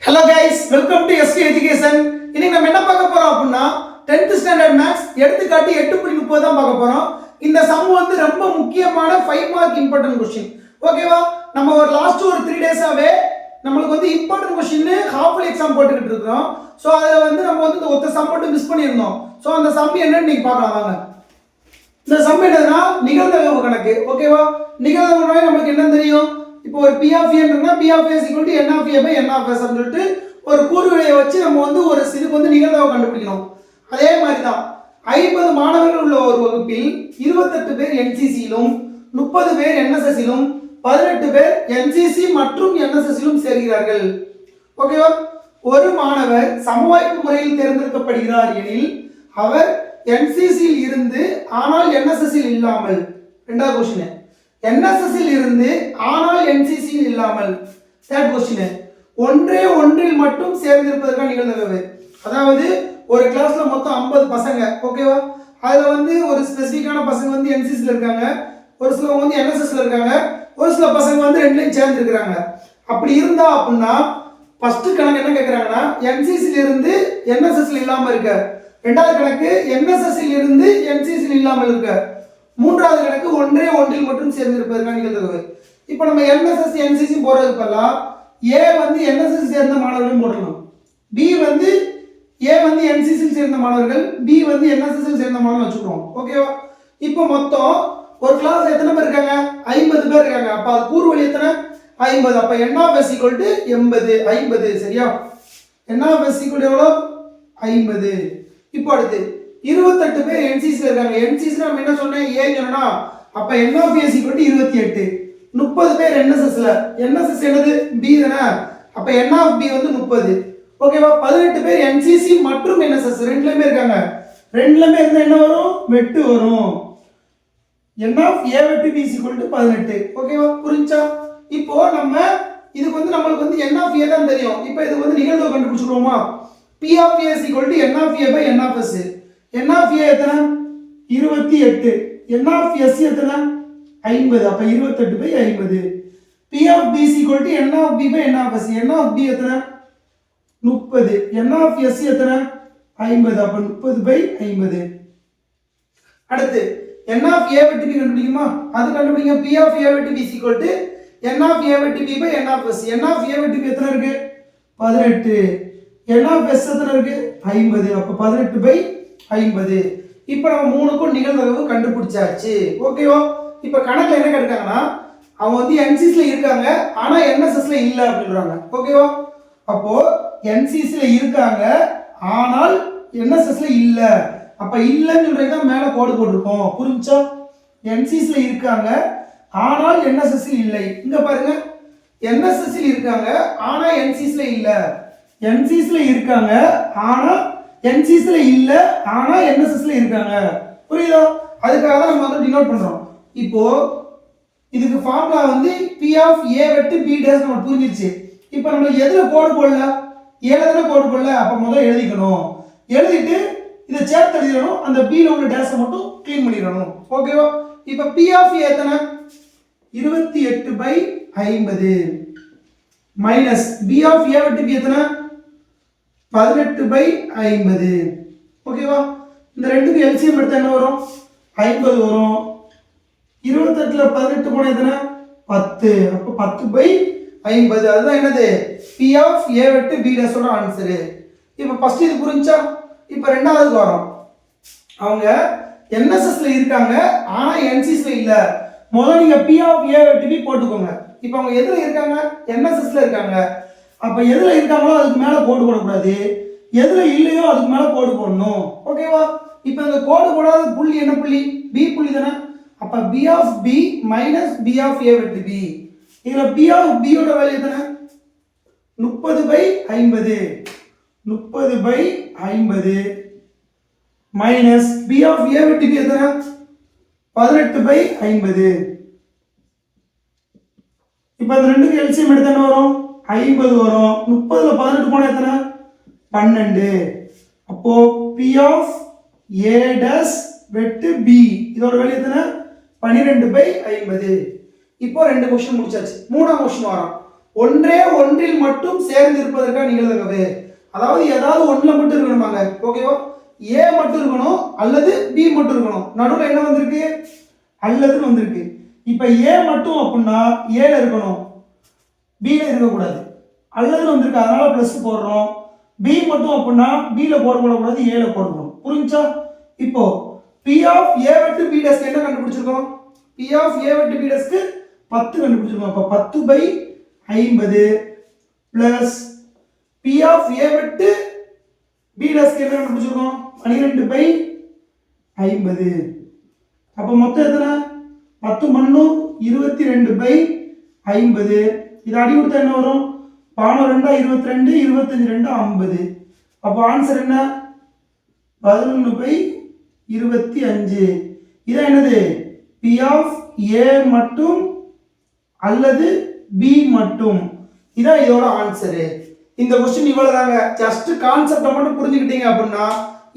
Hello guys, welcome to ST Education. இன்னைக்கு நம்ம என்ன பார்க்க போறோம் அப்படினா 10th standard maths எடுத்துக்காட்டு 8.30 தான் பார்க்க போறோம். இந்த சம் வந்து ரொம்ப முக்கியமான 5 மார்க் இம்பார்ட்டன்ட் क्वेश्चन. ஓகேவா? நம்ம ஒரு லாஸ்ட் ஒரு 3 டேஸாவே நமக்கு வந்து important question half yearly exam போட்டுக்கிட்டு இருக்கோம். சோ அதுல வந்து நம்ம வந்து இந்த ஒத்த சம் மட்டும் மிஸ் பண்ணிருந்தோம். சோ அந்த சம் என்னன்னு நீங்க பார்க்கலாம் வாங்க. இந்த சம் என்னன்னா நிகழ்தகவு கணக்கு. ஓகேவா? நிகழ்தகவுனா நமக்கு என்ன தெரியும்? இப்போ ஒரு P of A ன்றனா P of A = N of A by N of S ன்னு சொல்லிட்டு ஒரு கூறுவிலையை வச்சு நம்ம வந்து ஒரு இதுக்கு வந்து நிகழ்தகவு கண்டுபிடிக்கணும். அதே மாதிரி தான் 50 மாணவர்கள் உள்ள ஒரு வகுப்பில் 28 பேர் NCC யிலும் 30 பேர் NSS யிலும் 18 பேர் NCC மற்றும் NSS யிலும் சேர்கிறார்கள். ஓகேவா? ஒரு மாணவர் சமவாய்ப்பு முறையில் தேர்ந்தெடுக்கப்படுகிறார் எனில் அவர் NCC யில் இருந்து ஆனால் NSS யில் இல்லாமல். இரண்டாவது क्वेश्चन NSS யில் இருந்து ஆனால் NCC யில் இல்லாமல். தேர்ட் क्वेश्चन ஒன்றில் மட்டும் சேர்ந்திருப்பதற்கான நிகழ்தகவு. அதாவது ஒரு கிளாஸ்ல மொத்தம் 50 பசங்க. ஓகேவா? அதுல வந்து ஒரு ஸ்பெசிஃபிக்கான பசங்க வந்து NCC ல இருக்காங்க, ஒரு சிலவங்க வந்து NSS ல இருக்காங்க, ஒரு சில பசங்க வந்து ரெண்டுலயும் சேர்ந்து இருக்காங்க. அப்படி இருந்தா அப்படின்னா ஃபர்ஸ்ட் கணக்கு என்ன கேக்குறாங்கன்னா NCC ல இருந்து NSS ல இல்லாம இருக்க. இரண்டாவது கணக்கு NSS ல இருந்து NCC ல இல்லாமல் இருக்க. மூன்றாவது கணக்கு ஒன்றில் மட்டும் சேர்ந்திருப்பதற்கான நிகழ்தகவு. இப்போ நம்ம NSS NCC போறதுக்கு பதிலா A வந்து NSS சேர்ந்த மாணவர்கள் போடலாம், B வந்து A வந்து NCC சேர்ந்த மாணவர்கள், B வந்து NSS சேர்ந்த மாணவர்கள் வச்சுக்கிறோம். ஓகேவா? இப்போ மொத்தம் ஒரு கிளாஸ்ல எத்தனை பேர் இருக்காங்க? 50 பேர் இருக்காங்க. அப்ப அது கூறுவழி எத்தனை? 50. அப்ப N of S = 80. 50 சரியா? N of S = எவ்வளவு? 50. இப்போ அடுத்து 28 பேர் NCC ல இருக்காங்க. NCC நம்ம என்ன சொன்னேன்? A சொன்னா அப்ப N of S = 28. 30 பேர் NSS ல. NSS என்னது? B தானே. அப்ப N of B வந்து 30. ஓகேவா? 18 பேர் NCC மற்றும் NSS ரெண்டுலயுமே இருக்காங்க. ரெண்டுலயுமே இருந்தா என்ன வரும்? வெட்டு வரும். N of A வெட்டு B = 18. ஓகேவா? புரிஞ்சா? இப்போ நம்ம இதுக்கு வந்து நமக்கு வந்து N of A தான் தெரியும். இப்போ இதுக்கு வந்து நிகழ்தகவு கண்டுபிடிச்சுடுவோமா? P of A = N of A by N of S. N of A எத்தனை? 28. N of S எத்தனை? 50. அப்ப 28 by 50. P of B = N of B by N of S. N of B எத்தனை? 30. N of S எத்தனை? 50. அப்ப 30 by 50. அடுத்து N of A வெட்டு B கண்டுபிடிக்குமா? அது கண்டுபிடிங்க. P of A வெட்டு B = N of A வெட்டு B by N of S. N of A வெட்டு B எத்தனை இருக்கு? 18. N of S எத்தனை இருக்கு? 50. அப்ப 18 by 50. இப்போ நம்ம மூணுக்கும் நிகழ்தகவு கண்டுபிடிச்சாச்சு. ஓகேவா? இப்போ கணக்குல என்ன கேட்காங்கன்னா அவங்க வந்து NCC ல இருக்காங்க ஆனா NSS ல இல்ல அப்படின்றாங்க. ஓகேவா? அப்போ NCC ல இருக்காங்க ஆனால் NSS ல இல்ல. அப்ப இல்லன்னு சொல்றீங்க மேல கோடு போட்டுருக்கோம். புரிஞ்சா? NCC ல இருக்காங்க ஆனால் NSS ல இல்லை. இங்க பாருங்க NSS ல இருக்காங்க ஆனா NCC ல இல்ல. NCC ல இருக்காங்க ஆனா NCC ல இல்ல ஆனா NSS ல இருக்காங்க. புரியுதா? அதுக்காக தான் நம்ம வந்து டினோட் பண்றோம். இப்போ இதுக்கு ஃபார்முலா வந்து P of A வெட்டு B டேஷ் நம்ம புரிஞ்சிருச்சு. இப்போ நம்ம எதுல கோடு போடல? A ல தான கோடு போடல. அப்ப முதல்ல எழுதிக்கணும். எழுதிட்டு இத சேர்த்து எழுதிடணும். அந்த B ல உள்ள டேஷ் மட்டும் க்ளீன் பண்ணிடணும். ஓகேவா? இப்போ P of A எத்தனை? 28 by 50 minus B of A வெட்டு B எத்தனை? 18 by 50. ஓகேவா? இந்த ரெண்டுக்கு LCM எடுத்தா என்ன வரும்? 50 வரும். 28 ல 18 போனா எத்தனை? 10. அப்ப 10 by 50. அதுதான் என்னது? P of A வெட்டு B டேஷ் ஓட ஆன்சர். இப்போ ஃபர்ஸ்ட் இது புரிஞ்சா? இப்போ ரெண்டாவதுக்கு வரோம். அவங்க NSS ல இருக்காங்க ஆனா NCC ல இல்ல. முதல்ல நீங்க P of A வெட்டு B போட்டுக்கோங்க. இப்போ அவங்க எதுல இருக்காங்க? NSS ல இருக்காங்க. அப்ப எதுல இருக்காங்களோ அதுக்கு மேல கோடு போடக்கூடாது, எதுல இல்லையோ அதுக்கு மேல கோடு போடணும். ஓகேவா? இப்போ இந்த கோடு போடாத புள்ளி என்ன புள்ளி? B புள்ளி தானே. அப்ப B of B minus B of A வெட்டு B. இதுல B of B ஓட வேல்யூ எத்தனை? 30 by 50. 30 by 50 minus B of A வெட்டு B எத்தனை? 18 by 50. இப்போ இந்த ரெண்டுக்கு LCM எடுத்தா என்ன வரும்? 50 வரும். 30 ல 18 போனா எத்தனை? 12. அப்போ P of A dash வெட்டு B இதோட வேல்யூ எத்தனை? 12 by 50. இப்போ ரெண்டு क्वेश्चन முடிச்சாச்சு. மூணாவது क्वेश्चन வரோம். ஒன்றே ஒன்றில் மட்டும் சேர்ந்து இருப்பதற்கான நிகழ்தகவு. அதாவது ஏதாவது ஒன்றில் மட்டும் இருக்கணுமாங்க. ஓகேவா? ஏ மட்டும் இருக்கணும் அல்லது பி மட்டும் இருக்கணும். நடுவில் என்ன வந்திருக்கு? அல்லதுன்னு வந்திருக்கு. இப்போ ஏ மட்டும் அப்படின்னா ஏல இருக்கணும், பில இருக்கக்கூடாது. அல்லதுன்னு வந்திருக்கு, அதனால பிளஸ் போடுறோம். பி மட்டும் அப்படின்னா பில போடக்கூடாது, ஏல போடணும். புரிஞ்சா? இப்போ பி ஆஃப் ஏ வெட்டு பி டெஸ்க் என்ன கண்டுபிடிச்சிருக்கோம்? பி ஆஃப் ஏ வெட்டு பி டெஸ்க்கு 10 கண்டுபிடிச்சிருக்கோம். அப்போ 10/50 பிளஸ் பி ஆஃப் ஏ வெட்டு பி டெஸ்க் என்ன கண்டுபிடிச்சிருக்கோம்? 12/50. அப்போ மொத்தம் எத்தனை? 10 மண்ணும் 22/50. இது அடி கொடுத்தா என்ன வரும்? 12 22, 25 50. அப்போ ஆன்சர் என்ன? 11/25. இதான் என்னது? பி ஆஃப் ஏ மட்டும் அல்லது பி மட்டும். இதான் இதோட ஆன்சரு. இந்த கொஸ்டின் இவ்வளவுதாங்க. ஜஸ்ட் கான்செப்டை மட்டும் புரிஞ்சுக்கிட்டீங்க அப்படின்னா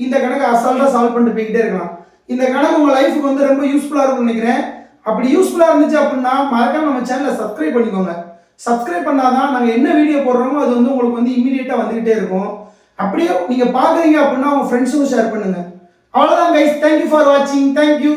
இந்த கணக்கு அசால்ட்டா சால்வ் பண்ணிட்டு போய்கிட்டே இருக்கலாம். இந்த கணக்கு உங்க லைஃபுக்கு வந்து ரொம்ப யூஸ்ஃபுல்லா இருக்கும்னு நினைக்கிறேன். அப்படி யூஸ்ஃபுல்லா இருந்துச்சு அப்படின்னா மறக்காம நம்ம சேனலை சப்ஸ்கிரைப் பண்ணிக்கோங்க. சப்ஸ்கிரைப் பண்ணாதான் நாங்கள் என்ன வீடியோ போடுறோமோ அது வந்து உங்களுக்கு வந்து இமீடியட்டாக வந்துகிட்டே இருக்கும். அப்படியே நீங்கள் பார்க்குறீங்க அப்படின்னா உங்கள் ஃப்ரெண்ட்ஸுக்கும் ஷேர் பண்ணுங்க. அவ்வளோதான் கைஸ். தேங்க்யூ ஃபார் வாட்சிங். தேங்க்யூ.